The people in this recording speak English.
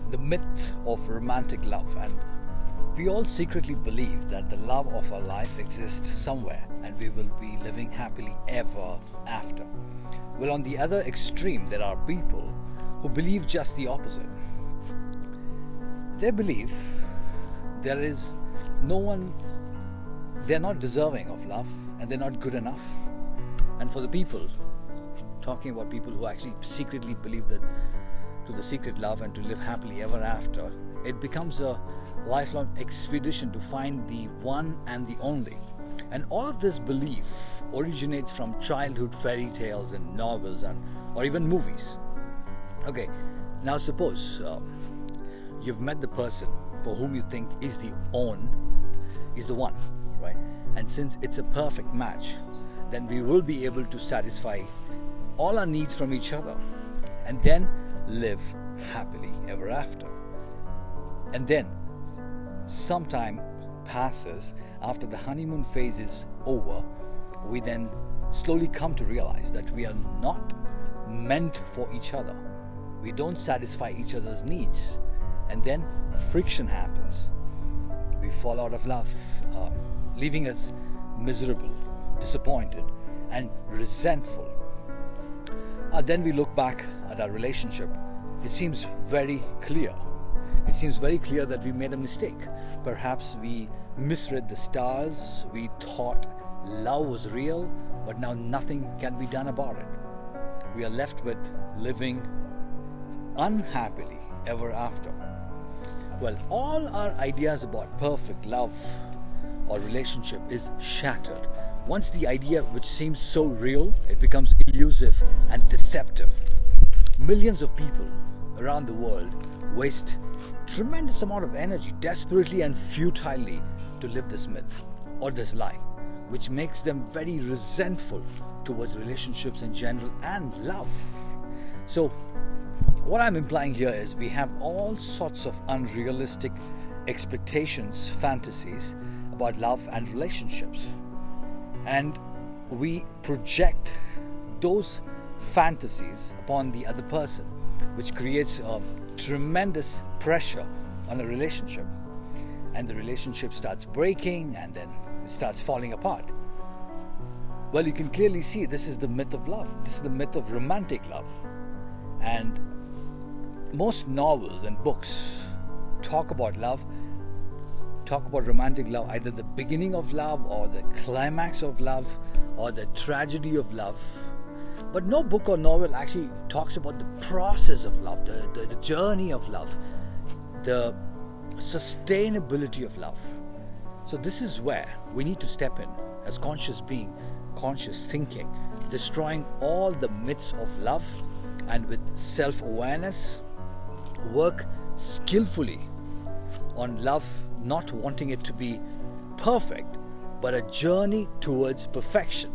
the myth of romantic love, and we all secretly believe that the love of our life exists somewhere and we will be living happily ever after. Well, on the other extreme, there are people who believe just the opposite. They believe there is no one, they're not deserving of love and they're not good enough. And for the people, talking about people who actually secretly believe that to the secret love and to live happily ever after, it becomes a lifelong expedition to find the one and the only. And all of this belief originates from childhood fairy tales and novels or even movies. Okay, now suppose you've met the person for whom you think is the one, right? And since it's a perfect match, then we will be able to satisfy all our needs from each other and then live happily ever after. And then some time passes after the honeymoon phase is over. We then slowly come to realize that we are not meant for each other. We don't satisfy each other's needs, and then friction happens. We fall out of love, leaving us miserable, disappointed, and resentful. Then we look back at our relationship. It seems very clear. It seems very clear that we made a mistake. Perhaps we misread the stars. We thought love was real, but now nothing can be done about it. We are left with living unhappily ever after. Well, all our ideas about perfect love or relationship is shattered. Once the idea which seems so real, it becomes elusive and deceptive. Millions of people around the world waste tremendous amount of energy desperately and futilely to live this myth or this lie, which makes them very resentful towards relationships in general and love. So what I'm implying here is we have all sorts of unrealistic expectations, fantasies about love and relationships. And we project those fantasies upon the other person, which creates a tremendous pressure on a relationship. And the relationship starts breaking and then it starts falling apart. Well, you can clearly see this is the myth of love. This is the myth of romantic love. And most novels and books talk about love, talk about romantic love, either the beginning of love or the climax of love or the tragedy of love. But no book or novel actually talks about the process of love, the journey of love, the sustainability of love. So this is where we need to step in as conscious being, conscious thinking, destroying all the myths of love, and with self-awareness, work skillfully on love, not wanting it to be perfect, but a journey towards perfection.